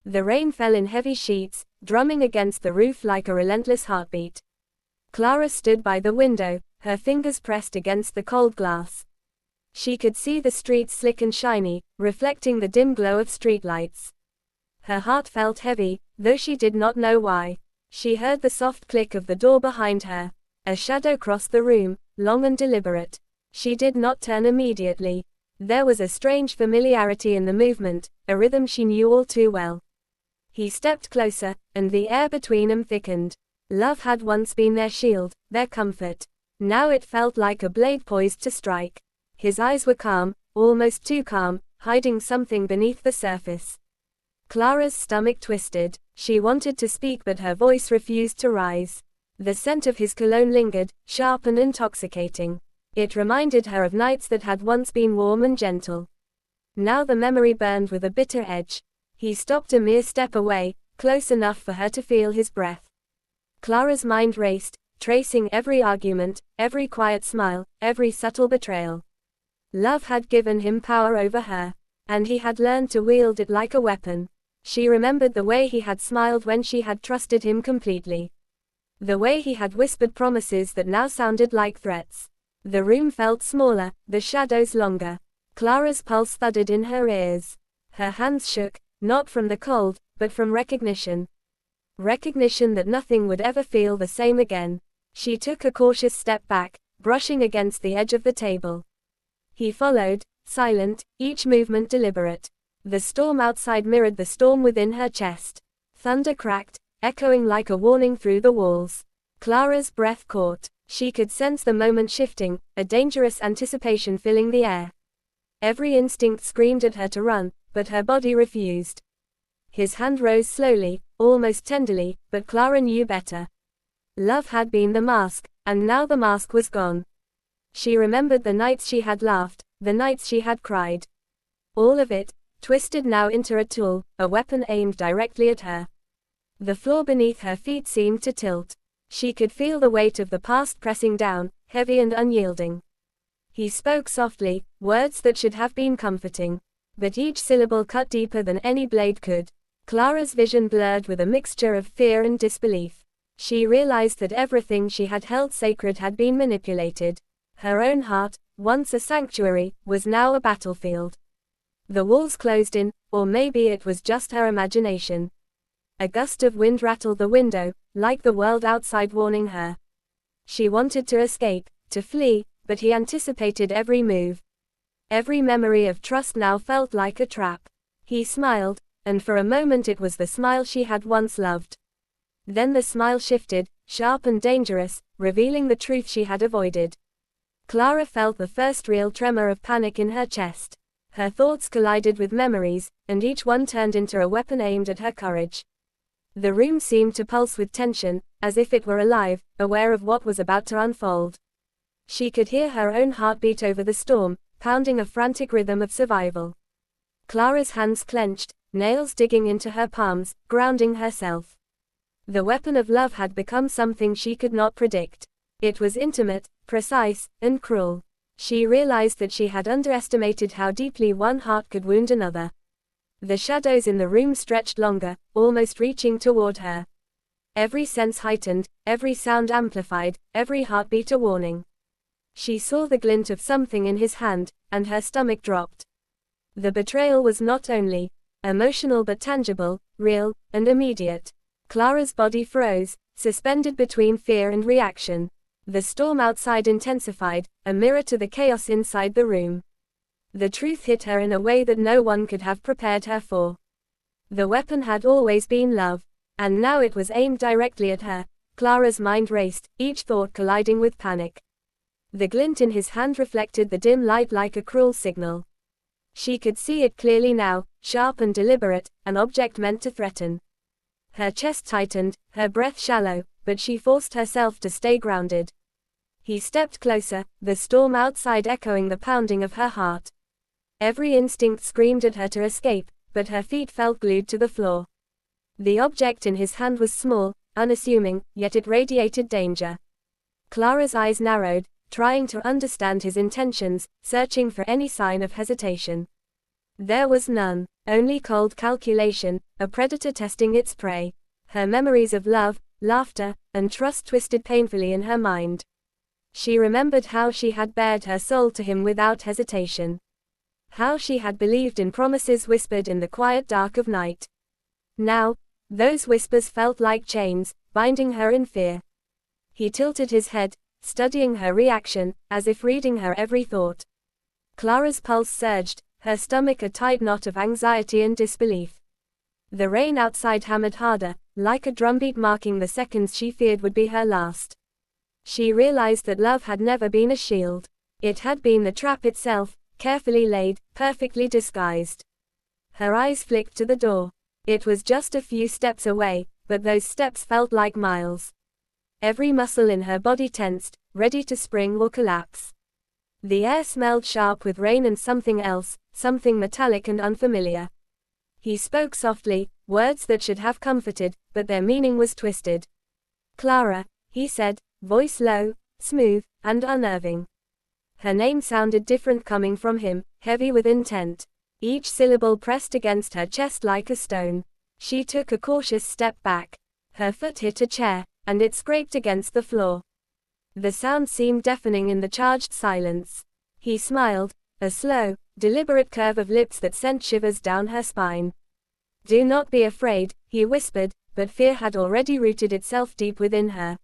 The rain fell in heavy sheets, drumming against the roof like a relentless heartbeat. Clara stood by the window, her fingers pressed against the cold glass. She could see the streets slick and shiny, reflecting the dim glow of streetlights. Her heart felt heavy, though she did not know why. She heard the soft click of the door behind her. A shadow crossed the room, long and deliberate. She did not turn immediately. There was a strange familiarity in the movement, a rhythm she knew all too well. He stepped closer, and the air between them thickened. Love had once been their shield, their comfort. Now it felt like a blade poised to strike. His eyes were calm, almost too calm, hiding something beneath the surface. Clara's stomach twisted. She wanted to speak but her voice refused to rise. The scent of his cologne lingered, sharp and intoxicating. It reminded her of nights that had once been warm and gentle. Now the memory burned with a bitter edge. He stopped a mere step away, close enough for her to feel his breath. Clara's mind raced, tracing every argument, every quiet smile, every subtle betrayal. Love had given him power over her, and he had learned to wield it like a weapon. She remembered the way he had smiled when she had trusted him completely. The way he had whispered promises that now sounded like threats. The room felt smaller, the shadows longer. Clara's pulse thudded in her ears. Her hands shook, not from the cold, but from recognition. Recognition that nothing would ever feel the same again. She took a cautious step back, brushing against the edge of the table. He followed, silent, each movement deliberate. The storm outside mirrored the storm within her chest. Thunder cracked, echoing like a warning through the walls. Clara's breath caught. She could sense the moment shifting, a dangerous anticipation filling the air. Every instinct screamed at her to run, but her body refused. His hand rose slowly, almost tenderly, but Clara knew better. Love had been the mask, and now the mask was gone. She remembered the nights she had laughed, the nights she had cried. All of it, twisted now into a tool, a weapon aimed directly at her. The floor beneath her feet seemed to tilt. She could feel the weight of the past pressing down, heavy and unyielding. He spoke softly, words that should have been comforting. But each syllable cut deeper than any blade could. Clara's vision blurred with a mixture of fear and disbelief. She realized that everything she had held sacred had been manipulated. Her own heart, once a sanctuary, was now a battlefield. The walls closed in, or maybe it was just her imagination. A gust of wind rattled the window, like the world outside warning her. She wanted to escape, to flee, but he anticipated every move. Every memory of trust now felt like a trap. He smiled, and for a moment it was the smile she had once loved. Then the smile shifted, sharp and dangerous, revealing the truth she had avoided. Clara felt the first real tremor of panic in her chest. Her thoughts collided with memories, and each one turned into a weapon aimed at her courage. The room seemed to pulse with tension, as if it were alive, aware of what was about to unfold. She could hear her own heartbeat over the storm, pounding a frantic rhythm of survival. Clara's hands clenched, nails digging into her palms, grounding herself. The weapon of love had become something she could not predict. It was intimate, precise, and cruel. She realized that she had underestimated how deeply one heart could wound another. The shadows in the room stretched longer, almost reaching toward her. Every sense heightened, every sound amplified, every heartbeat a warning. She saw the glint of something in his hand, and her stomach dropped. The betrayal was not only emotional but tangible, real, and immediate. Clara's body froze, suspended between fear and reaction. The storm outside intensified, a mirror to the chaos inside the room. The truth hit her in a way that no one could have prepared her for. The weapon had always been love, and now it was aimed directly at her. Clara's mind raced, each thought colliding with panic. The glint in his hand reflected the dim light like a cruel signal. She could see it clearly now, sharp and deliberate, an object meant to threaten. Her chest tightened, her breath shallow, but she forced herself to stay grounded. He stepped closer, the storm outside echoing the pounding of her heart. Every instinct screamed at her to escape, but her feet felt glued to the floor. The object in his hand was small, unassuming, yet it radiated danger. Clara's eyes narrowed, trying to understand his intentions, searching for any sign of hesitation. There was none. Only cold calculation, a predator testing its prey. Her memories of love, laughter, and trust twisted painfully in her mind. She remembered how she had bared her soul to him without hesitation. How she had believed in promises whispered in the quiet dark of night. Now, those whispers felt like chains, binding her in fear. He tilted his head, studying her reaction, as if reading her every thought. Clara's pulse surged, her stomach a tight knot of anxiety and disbelief. The rain outside hammered harder, like a drumbeat marking the seconds she feared would be her last. She realized that love had never been a shield. It had been the trap itself, carefully laid, perfectly disguised. Her eyes flicked to the door. It was just a few steps away, but those steps felt like miles. Every muscle in her body tensed, ready to spring or collapse. The air smelled sharp with rain and something else, something metallic and unfamiliar. He spoke softly, words that should have comforted, but their meaning was twisted. "Clara," he said, voice low, smooth, and unnerving. Her name sounded different coming from him, heavy with intent. Each syllable pressed against her chest like a stone. She took a cautious step back. Her foot hit a chair, and it scraped against the floor. The sound seemed deafening in the charged silence. He smiled, a slow, deliberate curve of lips that sent shivers down her spine. "Do not be afraid," he whispered, but fear had already rooted itself deep within her.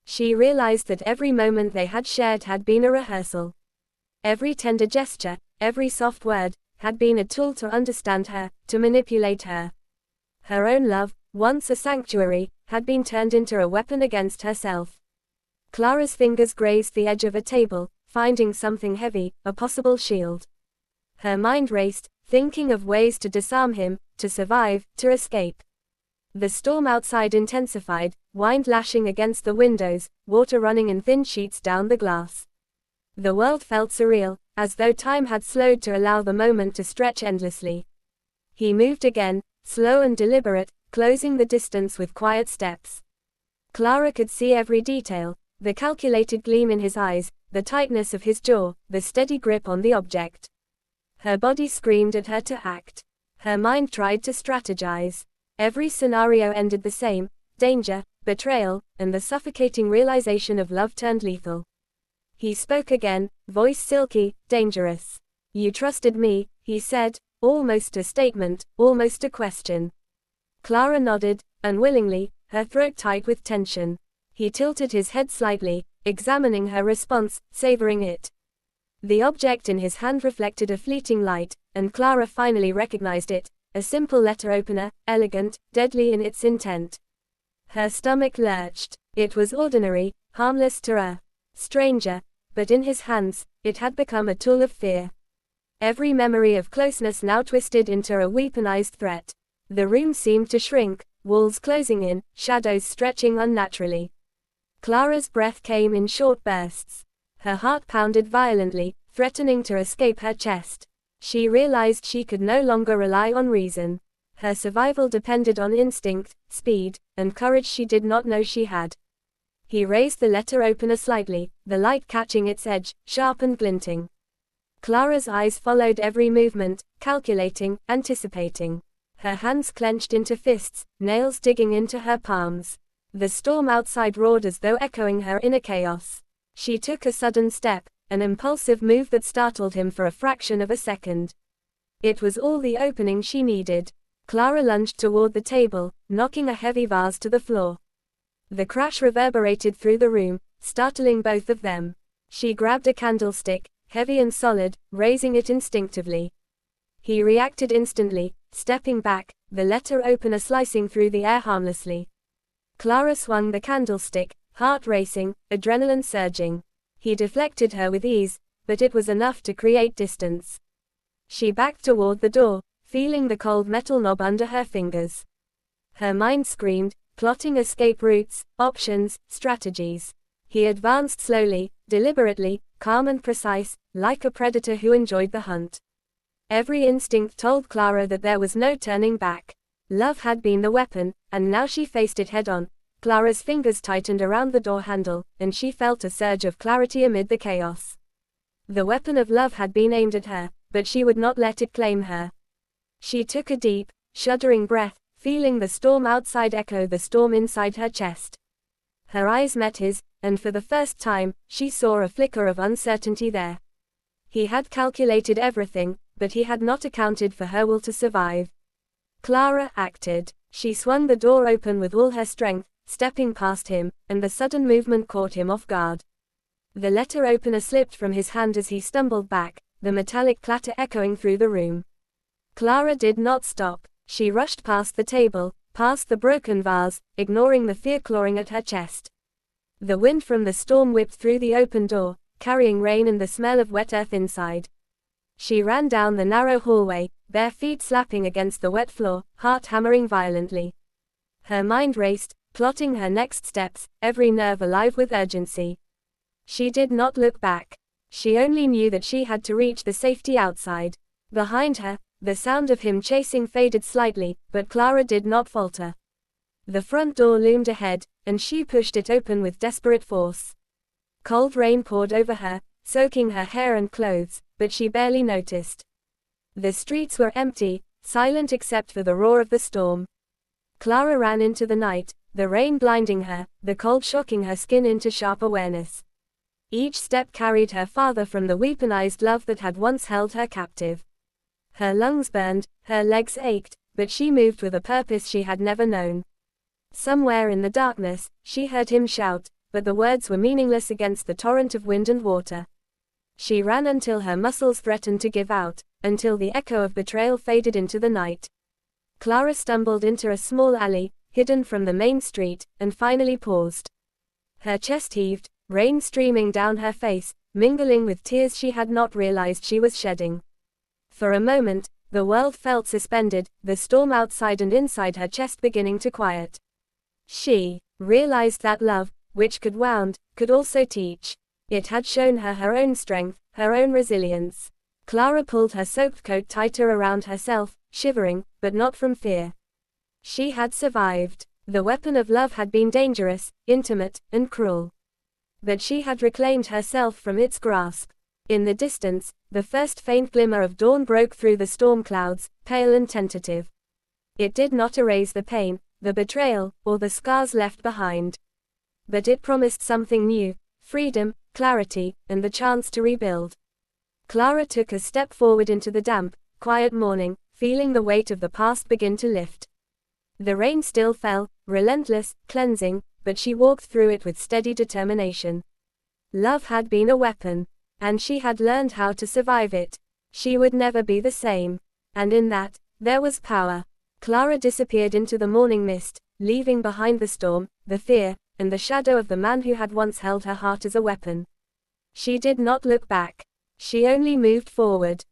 She realized that every moment they had shared had been a rehearsal. Every tender gesture, every soft word, had been a tool to understand her, to manipulate her. Her own love, once a sanctuary, had been turned into a weapon against herself. Clara's fingers grazed the edge of a table, finding something heavy, a possible shield. Her mind raced, thinking of ways to disarm him, to survive, to escape. The storm outside intensified, wind lashing against the windows, water running in thin sheets down the glass. The world felt surreal, as though time had slowed to allow the moment to stretch endlessly. He moved again, slow and deliberate, closing the distance with quiet steps. Clara could see every detail, the calculated gleam in his eyes, the tightness of his jaw, the steady grip on the object. Her body screamed at her to act. Her mind tried to strategize. Every scenario ended the same: danger, betrayal, and the suffocating realization of love turned lethal. He spoke again, voice silky, dangerous. "You trusted me," he said, almost a statement, almost a question. Clara nodded, unwillingly, her throat tight with tension. He tilted his head slightly, examining her response, savoring it. The object in his hand reflected a fleeting light, and Clara finally recognized it, a simple letter opener, elegant, deadly in its intent. Her stomach lurched. It was ordinary, harmless to a stranger, but in his hands, it had become a tool of fear. Every memory of closeness now twisted into a weaponized threat. The room seemed to shrink, walls closing in, shadows stretching unnaturally. Clara's breath came in short bursts. Her heart pounded violently, threatening to escape her chest. She realized she could no longer rely on reason. Her survival depended on instinct, speed, and courage she did not know she had. He raised the letter opener slightly, the light catching its edge, sharp and glinting. Clara's eyes followed every movement, calculating, anticipating. Her hands clenched into fists, nails digging into her palms. The storm outside roared as though echoing her inner chaos. She took a sudden step, an impulsive move that startled him for a fraction of a second. It was all the opening she needed. Clara lunged toward the table, knocking a heavy vase to the floor. The crash reverberated through the room, startling both of them. She grabbed a candlestick, heavy and solid, raising it instinctively. He reacted instantly, stepping back, the letter opener slicing through the air harmlessly. Clara swung the candlestick, heart racing, adrenaline surging. He deflected her with ease, but it was enough to create distance. She backed toward the door, feeling the cold metal knob under her fingers. Her mind screamed, plotting escape routes, options, strategies. He advanced slowly, deliberately, calm and precise, like a predator who enjoyed the hunt. Every instinct told Clara that there was no turning back. Love had been the weapon, and now she faced it head-on. Clara's fingers tightened around the door handle, and she felt a surge of clarity amid the chaos. The weapon of love had been aimed at her, but she would not let it claim her. She took a deep, shuddering breath, feeling the storm outside echo the storm inside her chest. Her eyes met his, and for the first time, she saw a flicker of uncertainty there. He had calculated everything, but he had not accounted for her will to survive. Clara acted. She swung the door open with all her strength, stepping past him, and the sudden movement caught him off guard. The letter opener slipped from his hand as he stumbled back, the metallic clatter echoing through the room. Clara did not stop. She rushed past the table, past the broken vase, ignoring the fear clawing at her chest. The wind from the storm whipped through the open door, carrying rain and the smell of wet earth inside. She ran down the narrow hallway, bare feet slapping against the wet floor, heart hammering violently. Her mind raced, plotting her next steps, every nerve alive with urgency. She did not look back. She only knew that she had to reach the safety outside. Behind her, the sound of him chasing faded slightly, but Clara did not falter. The front door loomed ahead, and she pushed it open with desperate force. Cold rain poured over her, soaking her hair and clothes, but she barely noticed. The streets were empty, silent except for the roar of the storm. Clara ran into the night, the rain blinding her, the cold shocking her skin into sharp awareness. Each step carried her farther from the weaponized love that had once held her captive. Her lungs burned, her legs ached, but she moved with a purpose she had never known. Somewhere in the darkness, she heard him shout, but the words were meaningless against the torrent of wind and water. She ran until her muscles threatened to give out, until the echo of betrayal faded into the night. Clara stumbled into a small alley, hidden from the main street, and finally paused. Her chest heaved, rain streaming down her face, mingling with tears she had not realized she was shedding. For a moment, the world felt suspended, the storm outside and inside her chest beginning to quiet. She realized that love, which could wound, could also teach. It had shown her her own strength, her own resilience. Clara pulled her soaked coat tighter around herself, shivering, but not from fear. She had survived. The weapon of love had been dangerous, intimate, and cruel. But she had reclaimed herself from its grasp. In the distance, the first faint glimmer of dawn broke through the storm clouds, pale and tentative. It did not erase the pain, the betrayal, or the scars left behind. But it promised something new, freedom, clarity, and the chance to rebuild. Clara took a step forward into the damp, quiet morning, feeling the weight of the past begin to lift. The rain still fell, relentless, cleansing, but she walked through it with steady determination. Love had been a weapon, and she had learned how to survive it. She would never be the same. And in that, there was power. Clara disappeared into the morning mist, leaving behind the storm, the fear, and the shadow of the man who had once held her heart as a weapon. She did not look back. She only moved forward.